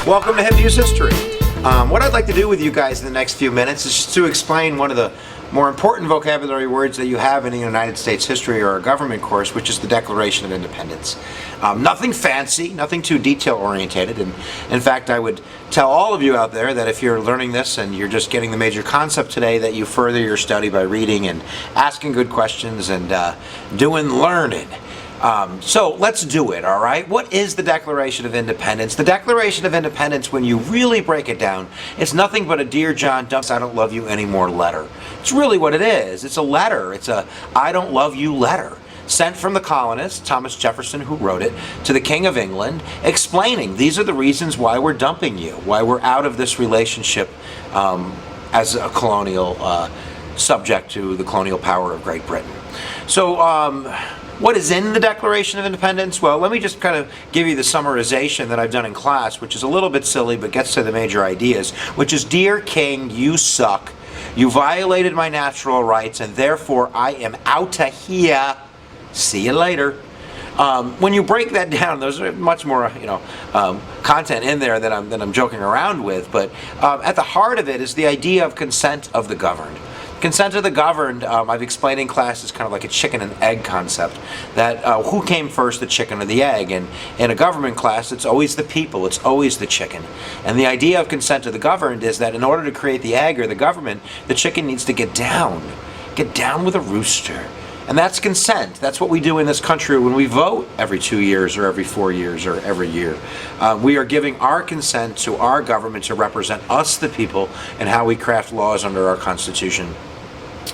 Welcome to Keith Hughes History. What I'd like to do with you guys in the next few minutes is just to explain one of the more important vocabulary words that you have in the United States history or a government course, which is the Declaration of Independence. Nothing fancy, nothing too detail-orientated, and in fact I would tell all of you out there that if you're learning this and you're just getting the major concept today, that you further your study by reading and asking good questions and doing learning. So let's do it, all right? What is the Declaration of Independence? The Declaration of Independence, when you really break it down, it's nothing but a Dear John Dumps, I don't love you anymore letter. It's really what it is. It's a letter. It's a I don't love you letter, sent from the colonists, Thomas Jefferson, who wrote it, to the King of England, explaining these are the reasons why we're dumping you, why we're out of this relationship as a colonial subject to the colonial power of Great Britain. So, what is in the Declaration of Independence? Well, let me just kind of give you the summarization that I've done in class, which is a little bit silly but gets to the major ideas, which is, Dear King, you suck. You violated my natural rights, and therefore I am outta here. See you later. When you break that down, there's much more, content in there that I'm joking around with. But at the heart of it is the idea of consent of the governed. Consent of the governed, I've explained in class, is kind of like a chicken and egg concept. That who came first, the chicken or the egg? And in a government class, it's always the people, it's always the chicken. And the idea of consent of the governed is that in order to create the egg or the government, the chicken needs to get down with a rooster. And that's consent. That's what we do in this country when we vote every 2 years or every 4 years or every year. We are giving our consent to our government to represent us, the people, and how we craft laws under our Constitution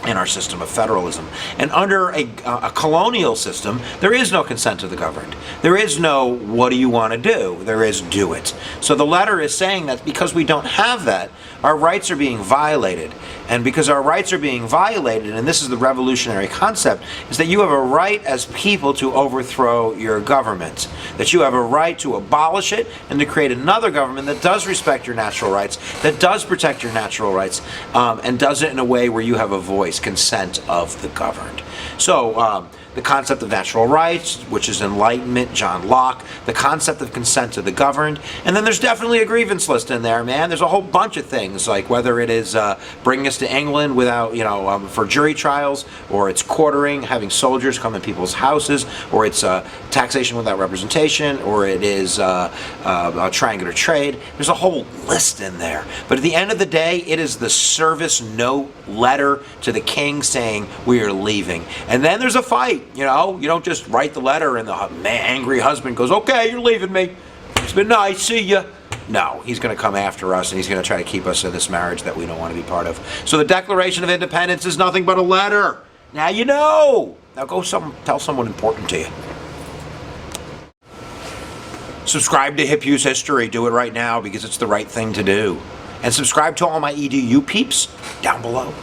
in our system of federalism. And under a colonial system, there is no consent of the governed. There is no, what do you want to do? There is, do it. So the letter is saying that because we don't have that, our rights are being violated. And because our rights are being violated, and this is the revolutionary concept, is that you have a right as people to overthrow your government. That you have a right to abolish it and to create another government that does respect your natural rights, that does protect your natural rights, and does it in a way where you have a voice, consent of the governed. So, the concept of natural rights, which is Enlightenment, John Locke, the concept of consent of the governed, and then there's definitely a grievance list in there, man. There's a whole bunch of things, like whether it is bringing us to England without, for jury trials, or it's quartering, having soldiers come in people's houses, or it's taxation without representation, or it is a triangular trade. There's a whole list in there. But at the end of the day, it is the service note letter to the king saying, we are leaving. And then there's a fight. You don't just write the letter and the angry husband goes, okay, you're leaving me. It's been nice, see ya. No, he's going to come after us and he's going to try to keep us in this marriage that we don't want to be part of. So the Declaration of Independence is nothing but a letter. Now you know. Now go tell someone important to you. Subscribe to Keith Hughes History. Do it right now because it's the right thing to do. And subscribe to all my EDU peeps down below.